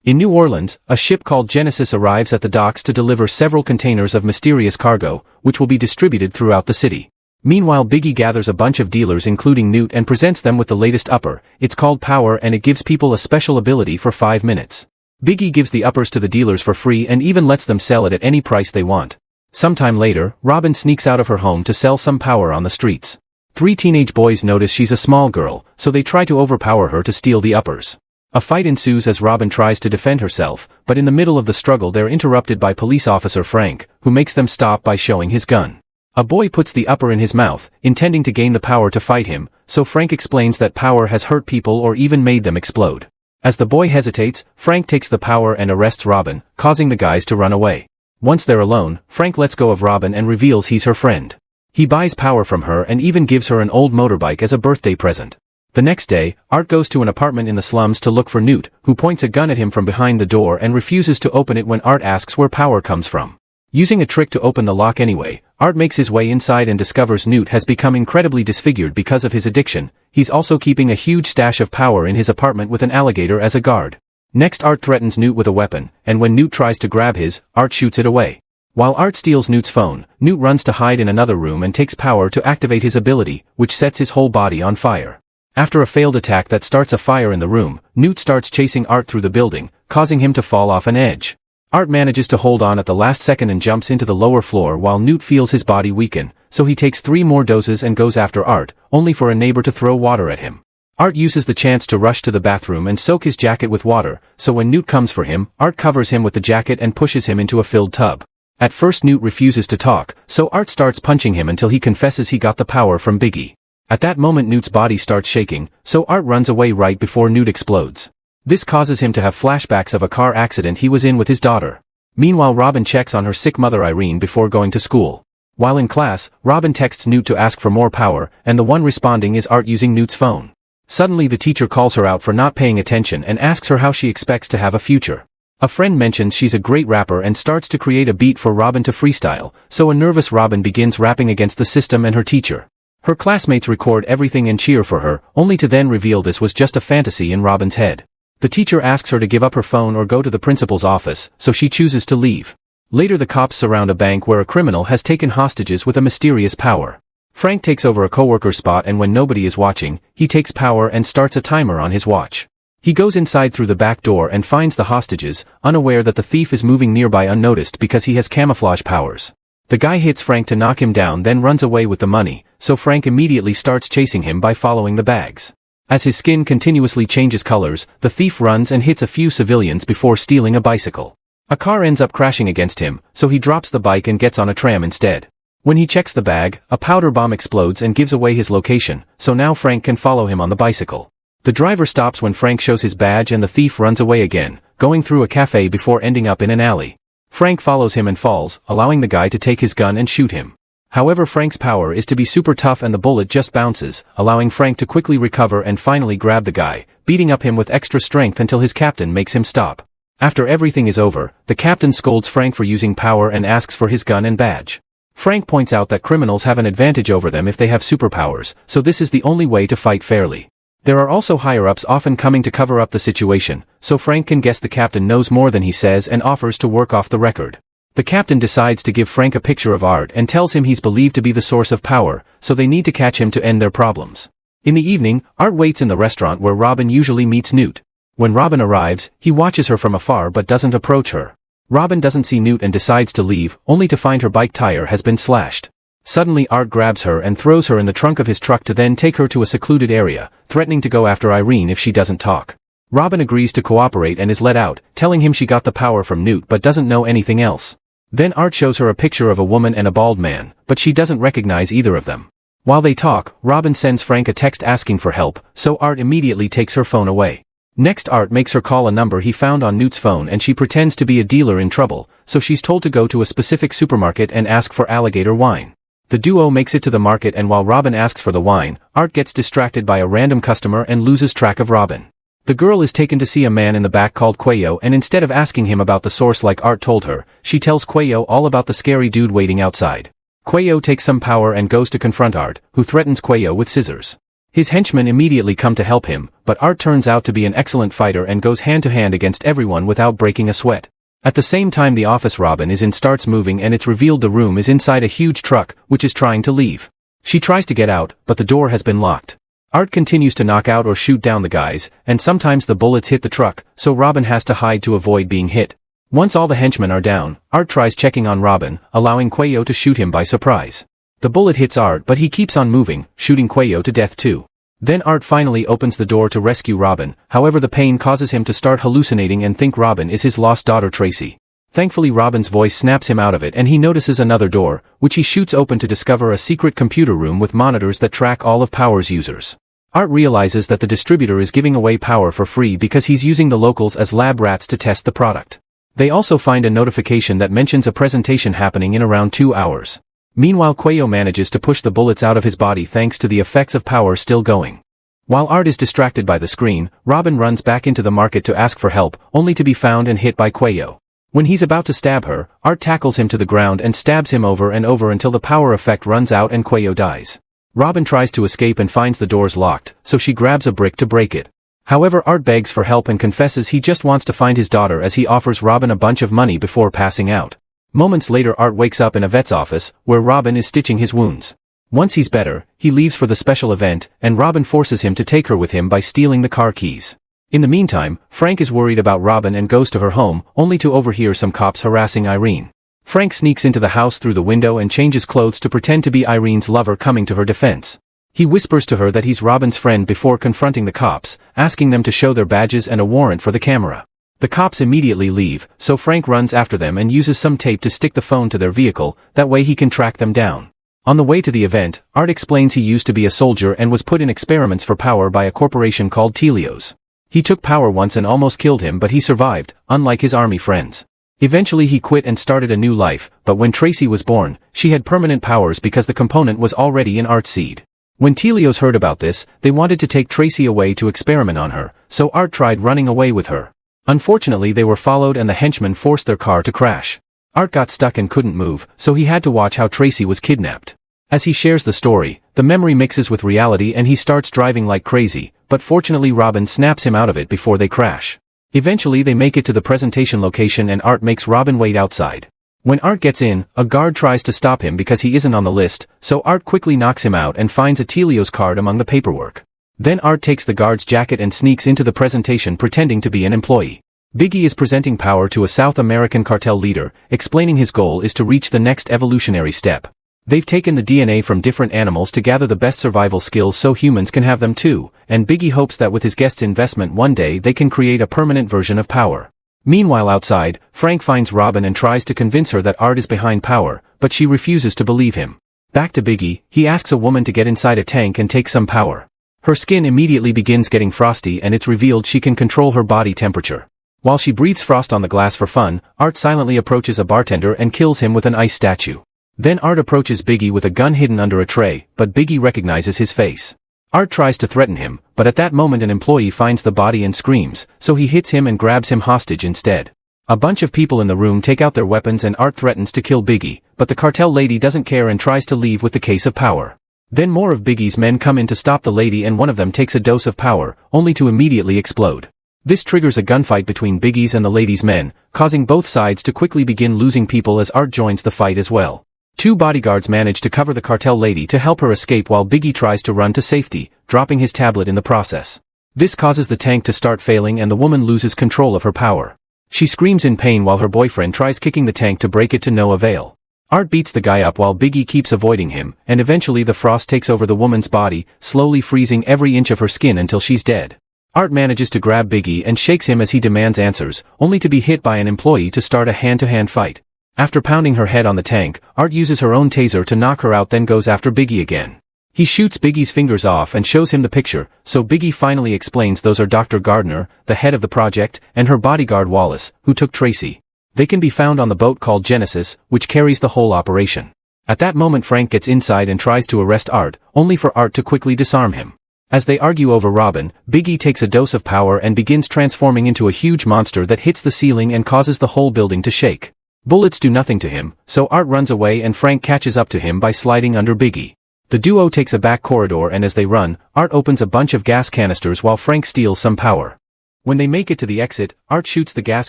In New Orleans, a ship called Genesis arrives at the docks to deliver several containers of mysterious cargo, which will be distributed throughout the city. Meanwhile, Biggie gathers a bunch of dealers including Newt and presents them with the latest upper. It's called Power and it gives people a special ability for 5 minutes. Biggie gives the uppers to the dealers for free and even lets them sell it at any price they want. Sometime later, Robin sneaks out of her home to sell some power on the streets. 3 teenage boys notice she's a small girl, so they try to overpower her to steal the uppers. A fight ensues as Robin tries to defend herself, but in the middle of the struggle they're interrupted by police officer Frank, who makes them stop by showing his gun. A boy puts the upper in his mouth, intending to gain the power to fight him, so Frank explains that power has hurt people or even made them explode. As the boy hesitates, Frank takes the power and arrests Robin, causing the guys to run away. Once they're alone, Frank lets go of Robin and reveals he's her friend. He buys power from her and even gives her an old motorbike as a birthday present. The next day, Art goes to an apartment in the slums to look for Newt, who points a gun at him from behind the door and refuses to open it when Art asks where power comes from. Using a trick to open the lock anyway, Art makes his way inside and discovers Newt has become incredibly disfigured because of his addiction. He's also keeping a huge stash of power in his apartment with an alligator as a guard. Next, Art threatens Newt with a weapon, and when Newt tries to grab his, Art shoots it away. While Art steals Newt's phone, Newt runs to hide in another room and takes power to activate his ability, which sets his whole body on fire. After a failed attack that starts a fire in the room, Newt starts chasing Art through the building, causing him to fall off an edge. Art manages to hold on at the last second and jumps into the lower floor while Newt feels his body weaken, so he takes 3 more doses and goes after Art, only for a neighbor to throw water at him. Art uses the chance to rush to the bathroom and soak his jacket with water, so when Newt comes for him, Art covers him with the jacket and pushes him into a filled tub. At first Newt refuses to talk, so Art starts punching him until he confesses he got the power from Biggie. At that moment Newt's body starts shaking, so Art runs away right before Newt explodes. This causes him to have flashbacks of a car accident he was in with his daughter. Meanwhile, Robin checks on her sick mother Irene before going to school. While in class, Robin texts Newt to ask for more power, and the one responding is Art using Newt's phone. Suddenly the teacher calls her out for not paying attention and asks her how she expects to have a future. A friend mentions she's a great rapper and starts to create a beat for Robin to freestyle, so a nervous Robin begins rapping against the system and her teacher. Her classmates record everything and cheer for her, only to then reveal this was just a fantasy in Robin's head. The teacher asks her to give up her phone or go to the principal's office, so she chooses to leave. Later the cops surround a bank where a criminal has taken hostages with a mysterious power. Frank takes over a coworker's spot and when nobody is watching, he takes power and starts a timer on his watch. He goes inside through the back door and finds the hostages, unaware that the thief is moving nearby unnoticed because he has camouflage powers. The guy hits Frank to knock him down then runs away with the money, so Frank immediately starts chasing him by following the bags. As his skin continuously changes colors, the thief runs and hits a few civilians before stealing a bicycle. A car ends up crashing against him, so he drops the bike and gets on a tram instead. When he checks the bag, a powder bomb explodes and gives away his location, so now Frank can follow him on the bicycle. The driver stops when Frank shows his badge and the thief runs away again, going through a cafe before ending up in an alley. Frank follows him and falls, allowing the guy to take his gun and shoot him. However, Frank's power is to be super tough and the bullet just bounces, allowing Frank to quickly recover and finally grab the guy, beating up him with extra strength until his captain makes him stop. After everything is over, the captain scolds Frank for using power and asks for his gun and badge. Frank points out that criminals have an advantage over them if they have superpowers, so this is the only way to fight fairly. There are also higher-ups often coming to cover up the situation, so Frank can guess the captain knows more than he says and offers to work off the record. The captain decides to give Frank a picture of Art and tells him he's believed to be the source of power, so they need to catch him to end their problems. In the evening, Art waits in the restaurant where Robin usually meets Newt. When Robin arrives, he watches her from afar but doesn't approach her. Robin doesn't see Newt and decides to leave, only to find her bike tire has been slashed. Suddenly Art grabs her and throws her in the trunk of his truck to then take her to a secluded area, threatening to go after Irene if she doesn't talk. Robin agrees to cooperate and is let out, telling him she got the power from Newt but doesn't know anything else. Then Art shows her a picture of a woman and a bald man, but she doesn't recognize either of them. While they talk, Robin sends Frank a text asking for help, so Art immediately takes her phone away. Next, Art makes her call a number he found on Newt's phone and she pretends to be a dealer in trouble, so she's told to go to a specific supermarket and ask for alligator wine. The duo makes it to the market and while Robin asks for the wine, Art gets distracted by a random customer and loses track of Robin. The girl is taken to see a man in the back called Quayo and instead of asking him about the source like Art told her, she tells Quayo all about the scary dude waiting outside. Quayo takes some power and goes to confront Art, who threatens Quayo with scissors. His henchmen immediately come to help him, but Art turns out to be an excellent fighter and goes hand-to-hand against everyone without breaking a sweat. At the same time the office Robin is in starts moving and it's revealed the room is inside a huge truck, which is trying to leave. She tries to get out, but the door has been locked. Art continues to knock out or shoot down the guys, and sometimes the bullets hit the truck, so Robin has to hide to avoid being hit. Once all the henchmen are down, Art tries checking on Robin, allowing Cuello to shoot him by surprise. The bullet hits Art but he keeps on moving, shooting Cuello to death too. Then Art finally opens the door to rescue Robin, however the pain causes him to start hallucinating and think Robin is his lost daughter Tracy. Thankfully Robin's voice snaps him out of it and he notices another door, which he shoots open to discover a secret computer room with monitors that track all of Power's users. Art realizes that the distributor is giving away Power for free because he's using the locals as lab rats to test the product. They also find a notification that mentions a presentation happening in around 2 hours. Meanwhile Cuello manages to push the bullets out of his body thanks to the effects of Power still going. While Art is distracted by the screen, Robin runs back into the market to ask for help, only to be found and hit by Cuello. When he's about to stab her, Art tackles him to the ground and stabs him over and over until the power effect runs out and Cuello dies. Robin tries to escape and finds the doors locked, so she grabs a brick to break it. However Art begs for help and confesses he just wants to find his daughter as he offers Robin a bunch of money before passing out. Moments later Art wakes up in a vet's office, where Robin is stitching his wounds. Once he's better, he leaves for the special event, and Robin forces him to take her with him by stealing the car keys. In the meantime, Frank is worried about Robin and goes to her home, only to overhear some cops harassing Irene. Frank sneaks into the house through the window and changes clothes to pretend to be Irene's lover coming to her defense. He whispers to her that he's Robin's friend before confronting the cops, asking them to show their badges and a warrant for the camera. The cops immediately leave, so Frank runs after them and uses some tape to stick the phone to their vehicle, that way he can track them down. On the way to the event, Art explains he used to be a soldier and was put in experiments for Power by a corporation called Telios. He took Power once and almost killed him but he survived, unlike his army friends. Eventually he quit and started a new life, but when Tracy was born, she had permanent powers because the component was already in Art's seed. When Telios heard about this, they wanted to take Tracy away to experiment on her, so Art tried running away with her. Unfortunately they were followed and the henchmen forced their car to crash. Art got stuck and couldn't move, so he had to watch how Tracy was kidnapped. As he shares the story, the memory mixes with reality and he starts driving like crazy, but fortunately Robin snaps him out of it before they crash. Eventually they make it to the presentation location and Art makes Robin wait outside. When Art gets in, a guard tries to stop him because he isn't on the list, so Art quickly knocks him out and finds a Telios card among the paperwork. Then Art takes the guard's jacket and sneaks into the presentation pretending to be an employee. Biggie is presenting Power to a South American cartel leader, explaining his goal is to reach the next evolutionary step. They've taken the DNA from different animals to gather the best survival skills so humans can have them too, and Biggie hopes that with his guest's investment one day they can create a permanent version of Power. Meanwhile outside, Frank finds Robin and tries to convince her that Art is behind Power, but she refuses to believe him. Back to Biggie, he asks a woman to get inside a tank and take some power. Her skin immediately begins getting frosty and it's revealed she can control her body temperature. While she breathes frost on the glass for fun, Art silently approaches a bartender and kills him with an ice statue. Then Art approaches Biggie with a gun hidden under a tray, but Biggie recognizes his face. Art tries to threaten him, but at that moment an employee finds the body and screams, so he hits him and grabs him hostage instead. A bunch of people in the room take out their weapons and Art threatens to kill Biggie, but the cartel lady doesn't care and tries to leave with the case of Power. Then more of Biggie's men come in to stop the lady and one of them takes a dose of Power, only to immediately explode. This triggers a gunfight between Biggie's and the lady's men, causing both sides to quickly begin losing people as Art joins the fight as well. 2 bodyguards manage to cover the cartel lady to help her escape while Biggie tries to run to safety, dropping his tablet in the process. This causes the tank to start failing and the woman loses control of her power. She screams in pain while her boyfriend tries kicking the tank to break it to no avail. Art beats the guy up while Biggie keeps avoiding him, and eventually the frost takes over the woman's body, slowly freezing every inch of her skin until she's dead. Art manages to grab Biggie and shakes him as he demands answers, only to be hit by an employee to start a hand-to-hand fight. After pounding her head on the tank, Art uses her own taser to knock her out then goes after Biggie again. He shoots Biggie's fingers off and shows him the picture, so Biggie finally explains those are Dr. Gardner, the head of the project, and her bodyguard Wallace, who took Tracy. They can be found on the boat called Genesis, which carries the whole operation. At that moment Frank gets inside and tries to arrest Art, only for Art to quickly disarm him. As they argue over Robin, Biggie takes a dose of power and begins transforming into a huge monster that hits the ceiling and causes the whole building to shake. Bullets do nothing to him, so Art runs away and Frank catches up to him by sliding under Biggie. The duo takes a back corridor and as they run, Art opens a bunch of gas canisters while Frank steals some power. When they make it to the exit, Art shoots the gas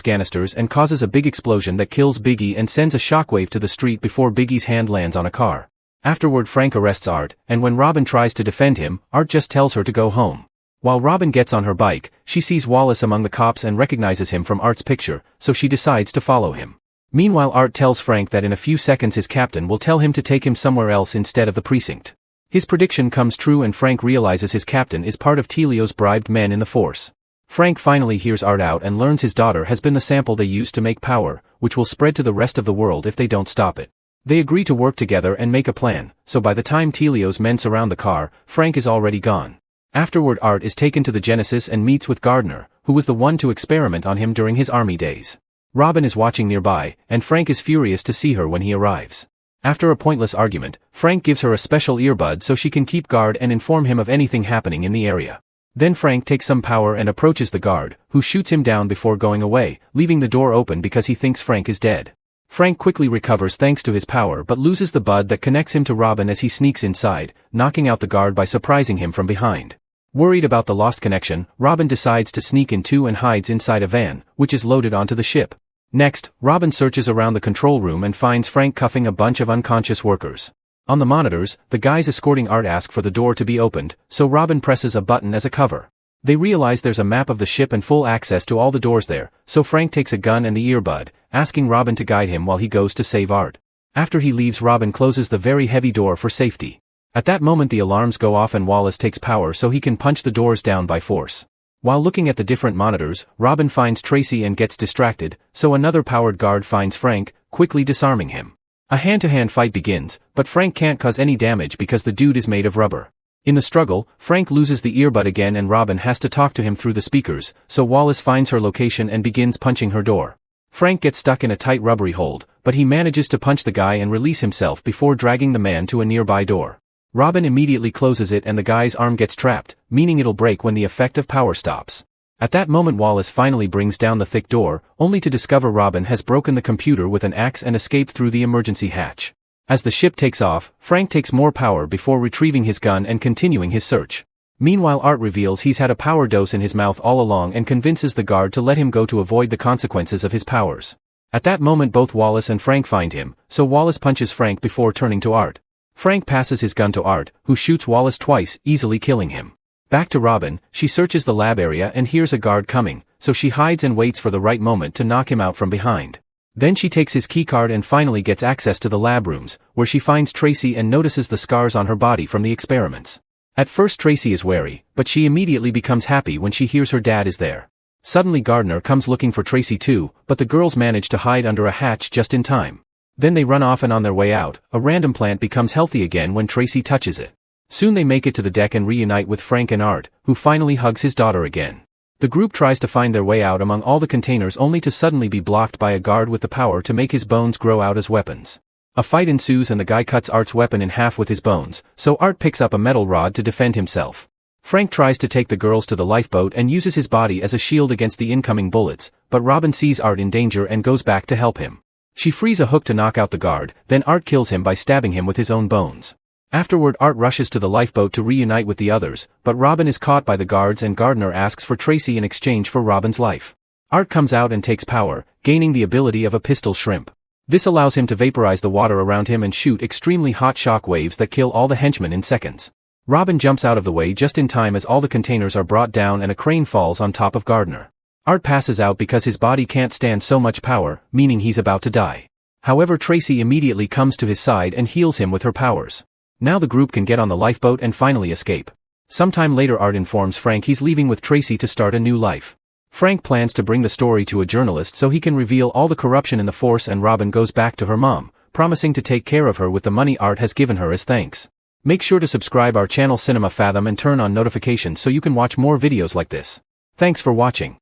canisters and causes a big explosion that kills Biggie and sends a shockwave to the street before Biggie's hand lands on a car. Afterward, Frank arrests Art, and when Robin tries to defend him, Art just tells her to go home. While Robin gets on her bike, she sees Wallace among the cops and recognizes him from Art's picture, so she decides to follow him. Meanwhile, Art tells Frank that in a few seconds his captain will tell him to take him somewhere else instead of the precinct. His prediction comes true and Frank realizes his captain is part of Telio's bribed men in the force. Frank finally hears Art out and learns his daughter has been the sample they used to make power, which will spread to the rest of the world if they don't stop it. They agree to work together and make a plan, so by the time Telio's men surround the car, Frank is already gone. Afterward, Art is taken to the Genesis and meets with Gardner, who was the one to experiment on him during his army days. Robin is watching nearby, and Frank is furious to see her when he arrives. After a pointless argument, Frank gives her a special earbud so she can keep guard and inform him of anything happening in the area. Then Frank takes some power and approaches the guard, who shoots him down before going away, leaving the door open because he thinks Frank is dead. Frank quickly recovers thanks to his power but loses the bud that connects him to Robin as he sneaks inside, knocking out the guard by surprising him from behind. Worried about the lost connection, Robin decides to sneak in too and hides inside a van, which is loaded onto the ship. Next, Robin searches around the control room and finds Frank cuffing a bunch of unconscious workers. On the monitors, the guys escorting Art ask for the door to be opened, so Robin presses a button as a cover. They realize there's a map of the ship and full access to all the doors there, so Frank takes a gun and the earbud, asking Robin to guide him while he goes to save Art. After he leaves, Robin closes the very heavy door for safety. At that moment the alarms go off and Wallace takes power so he can punch the doors down by force. While looking at the different monitors, Robin finds Tracy and gets distracted, so another powered guard finds Frank, quickly disarming him. A hand-to-hand fight begins, but Frank can't cause any damage because the dude is made of rubber. In the struggle, Frank loses the earbud again and Robin has to talk to him through the speakers, so Wallace finds her location and begins punching her door. Frank gets stuck in a tight rubbery hold, but he manages to punch the guy and release himself before dragging the man to a nearby door. Robin immediately closes it and the guy's arm gets trapped, meaning it'll break when the effect of power stops. At that moment Wallace finally brings down the thick door, only to discover Robin has broken the computer with an axe and escaped through the emergency hatch. As the ship takes off, Frank takes more power before retrieving his gun and continuing his search. Meanwhile, Art reveals he's had a power dose in his mouth all along and convinces the guard to let him go to avoid the consequences of his powers. At that moment both Wallace and Frank find him, so Wallace punches Frank before turning to Art. Frank passes his gun to Art, who shoots Wallace twice, easily killing him. Back to Robin, she searches the lab area and hears a guard coming, so she hides and waits for the right moment to knock him out from behind. Then she takes his keycard and finally gets access to the lab rooms, where she finds Tracy and notices the scars on her body from the experiments. At first Tracy is wary, but she immediately becomes happy when she hears her dad is there. Suddenly Gardner comes looking for Tracy too, but the girls manage to hide under a hatch just in time. Then they run off and on their way out, a random plant becomes healthy again when Tracy touches it. Soon they make it to the deck and reunite with Frank and Art, who finally hugs his daughter again. The group tries to find their way out among all the containers only to suddenly be blocked by a guard with the power to make his bones grow out as weapons. A fight ensues and the guy cuts Art's weapon in half with his bones, so Art picks up a metal rod to defend himself. Frank tries to take the girls to the lifeboat and uses his body as a shield against the incoming bullets, but Robin sees Art in danger and goes back to help him. She frees a hook to knock out the guard, then Art kills him by stabbing him with his own bones. Afterward Art rushes to the lifeboat to reunite with the others, but Robin is caught by the guards and Gardner asks for Tracy in exchange for Robin's life. Art comes out and takes power, gaining the ability of a pistol shrimp. This allows him to vaporize the water around him and shoot extremely hot shock waves that kill all the henchmen in seconds. Robin jumps out of the way just in time as all the containers are brought down and a crane falls on top of Gardner. Art passes out because his body can't stand so much power, meaning he's about to die. However, Tracy immediately comes to his side and heals him with her powers. Now the group can get on the lifeboat and finally escape. Sometime later Art informs Frank he's leaving with Tracy to start a new life. Frank plans to bring the story to a journalist so he can reveal all the corruption in the force and Robin goes back to her mom, promising to take care of her with the money Art has given her as thanks. Make sure to subscribe our channel Cinema-Fathom and turn on notifications so you can watch more videos like this. Thanks for watching.